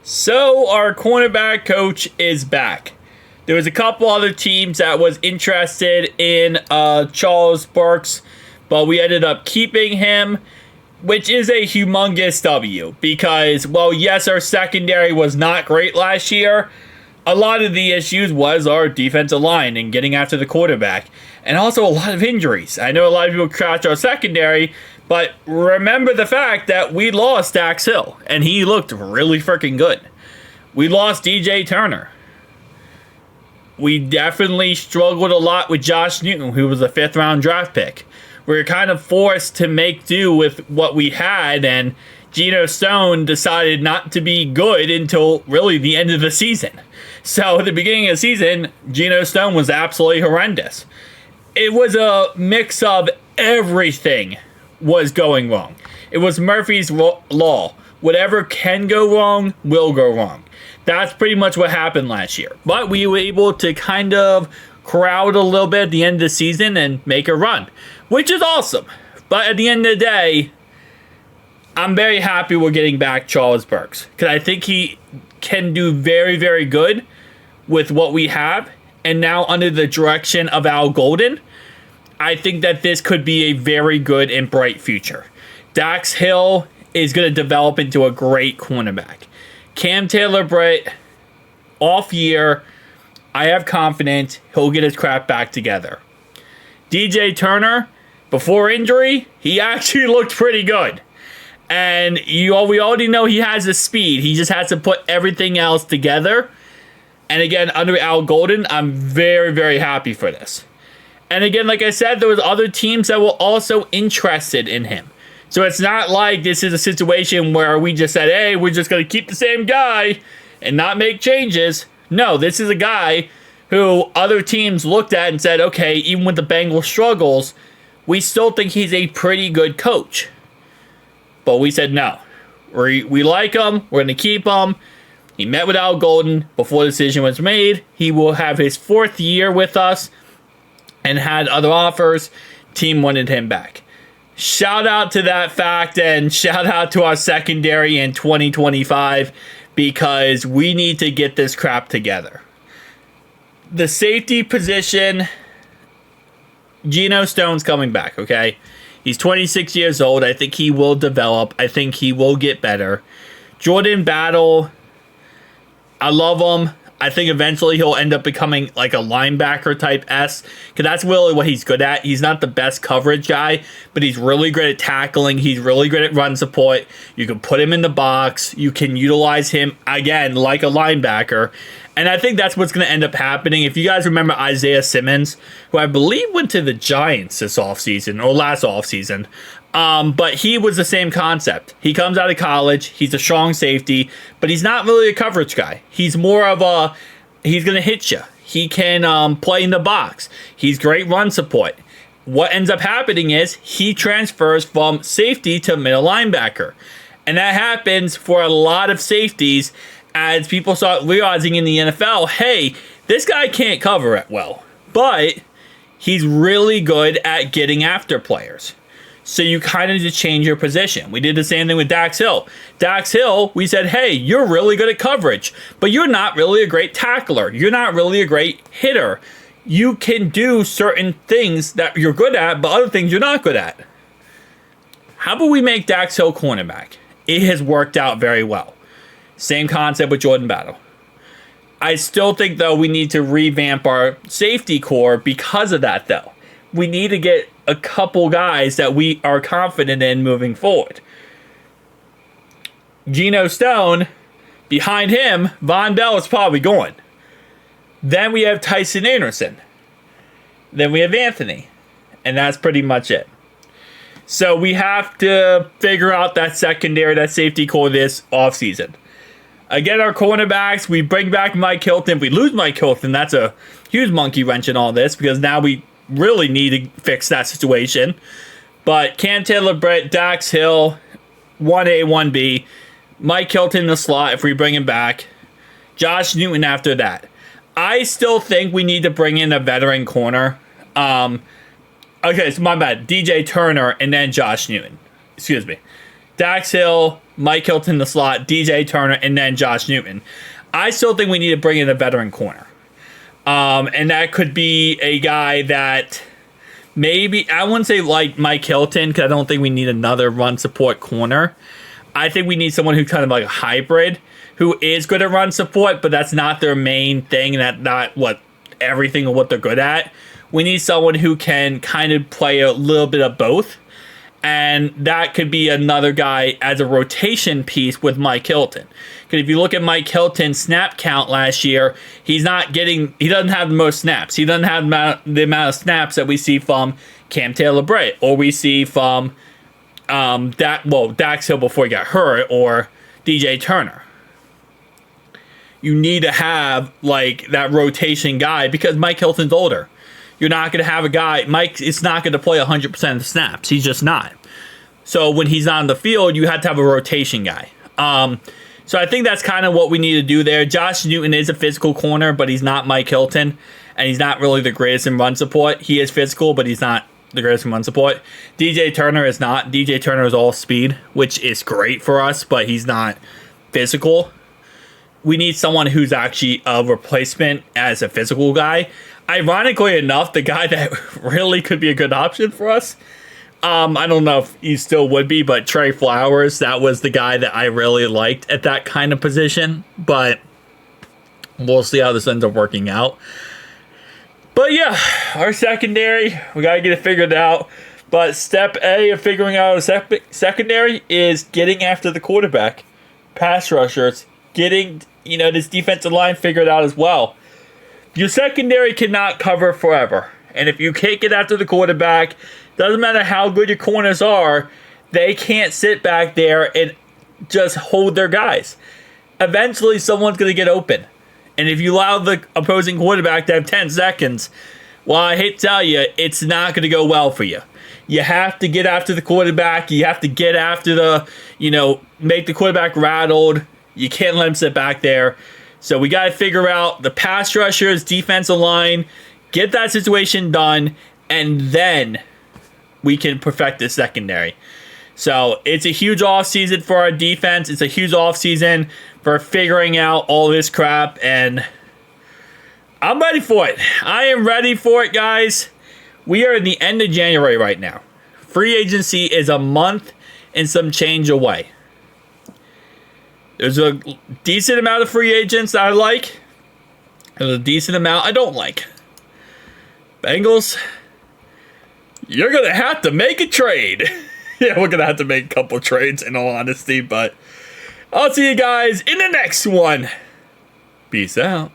So our cornerback coach is back. There was a couple other teams that was interested in Charles Burks, but we ended up keeping him, which is a humongous W because, well, yes, our secondary was not great last year. A lot of the issues was our defensive line and getting after the quarterback, and also a lot of injuries. I know a lot of people trash our secondary, but remember the fact that we lost Dax Hill, and he looked really freaking good. We lost DJ Turner. We definitely struggled a lot with Josh Newton, who was a 5th-round draft pick. We were kind of forced to make do with what we had, and Geno Stone decided not to be good until really the end of the season. So at the beginning of the season, Geno Stone was absolutely horrendous. It was a mix of everything was going wrong. It was Murphy's Law. Whatever can go wrong will go wrong. That's pretty much what happened last year. But we were able to kind of crowd a little bit at the end of the season and make a run, which is awesome. But at the end of the day, I'm very happy we're getting back Charles Burks because I think he can do very, very good with what we have. And now under the direction of Al Golden, I think that this could be a very good and bright future. Dax Hill is going to develop into a great cornerback. Cam Taylor-Britt, off year, I have confidence he'll get his crap back together. DJ Turner, before injury, he actually looked pretty good. And we already know he has the speed. He just has to put everything else together. And again, under Al Golden, I'm very, very happy for this. And again, like I said, there was other teams that were also interested in him. So it's not like this is a situation where we just said, hey, we're just going to keep the same guy and not make changes. No, this is a guy who other teams looked at and said, okay, even with the Bengals struggles, we still think he's a pretty good coach. But we said no. We like him. We're going to keep him. He met with Al Golden before the decision was made. He will have his 4th year with us and had other offers. Team wanted him back. Shout out to that fact and shout out to our secondary in 2025 because we need to get this crap together. The safety position, Geno Stone's coming back, okay? He's 26 years old. I think he will develop. I think he will get better. Jordan Battle, I love him. I think eventually he'll end up becoming like a linebacker type S because that's really what he's good at. He's not the best coverage guy, but he's really good at tackling. He's really good at run support. You can put him in the box. You can utilize him, again, like a linebacker. And I think that's what's going to end up happening. If you guys remember Isaiah Simmons, who I believe went to the Giants this offseason or last offseason, but he was the same concept. He comes out of college. He's a strong safety, but he's not really a coverage guy. He's more of a, he's going to hit you. He can play in the box. He's great run support. What ends up happening is he transfers from safety to middle linebacker. And that happens for a lot of safeties as people start realizing in the NFL, hey, this guy can't cover it well, but he's really good at getting after players. So you kind of just change your position. We did the same thing with Dax Hill. Dax Hill, we said, hey, you're really good at coverage, but you're not really a great tackler. You're not really a great hitter. You can do certain things that you're good at, but other things you're not good at. How about we make Dax Hill cornerback? It has worked out very well. Same concept with Jordan Battle. I still think, though, we need to revamp our safety core because of that, though. We need to get a couple guys that we are confident in moving forward. Geno Stone, behind him, Von Bell is probably going. Then we have Tyson Anderson. Then we have Anthony. And that's pretty much it. So we have to figure out that secondary, that safety core this offseason. Again, our cornerbacks, we bring back Mike Hilton. If we lose Mike Hilton, that's a huge monkey wrench in all this because now we really need to fix that situation. But Cam Taylor-Britt, Dax Hill, 1A, 1B. Mike Hilton in the slot if we bring him back. Josh Newton after that. I still think we need to bring in a veteran corner. Okay, so my bad. DJ Turner and then Josh Newton. Excuse me. Dax Hill, Mike Hilton in the slot, DJ Turner, and then Josh Newton. I still think we need to bring in a veteran corner. And that could be a guy that maybe, I wouldn't say like Mike Hilton, because I don't think we need another run support corner. I think we need someone who's kind of like a hybrid, who is good at run support, but that's not their main thing, and not what everything or what they're good at. We need someone who can kind of play a little bit of both. And that could be another guy as a rotation piece with Mike Hilton. Because if you look at Mike Hilton's snap count last year, he doesn't have the most snaps. He doesn't have the amount of snaps that we see from Cam Taylor-Britt, or we see from Dax Hill before he got hurt, or DJ Turner. You need to have like that rotation guy because Mike Hilton's older. You're not going to have a guy, Mike is not going to play 100% of the snaps. He's just not. So when he's on the field, you have to have a rotation guy. So I think that's kind of what we need to do there. Josh Newton is a physical corner, but he's not Mike Hilton, and he's not really the greatest in run support. He is physical, but he's not the greatest in run support. DJ Turner is not. DJ Turner is all speed, which is great for us, but he's not physical. We need someone who's actually a replacement as a physical guy. Ironically enough, the guy that really could be a good option for us, I don't know if he still would be, but Trey Flowers, that was the guy that I really liked at that kind of position. But we'll see how this ends up working out. But yeah, our secondary, we got to get it figured out. But step A of figuring out a secondary is getting after the quarterback, pass rushers, getting this defensive line figured out as well. Your secondary cannot cover forever. And if you can't get after the quarterback, doesn't matter how good your corners are, they can't sit back there and just hold their guys. Eventually, someone's going to get open. And if you allow the opposing quarterback to have 10 seconds, well, I hate to tell you, it's not going to go well for you. You have to get after the quarterback. You have to get after make the quarterback rattled. You can't let him sit back there. So we got to figure out the pass rushers, defensive line, get that situation done, and then we can perfect the secondary. So it's a huge offseason for our defense. It's a huge offseason for figuring out all this crap, and I'm ready for it. I am ready for it, guys. We are in the end of January right now. Free agency is a month and some change away. There's a decent amount of free agents that I like. There's a decent amount I don't like. Bengals, you're going to have to make a trade. Yeah, we're going to have to make a couple trades in all honesty, but I'll see you guys in the next one. Peace out.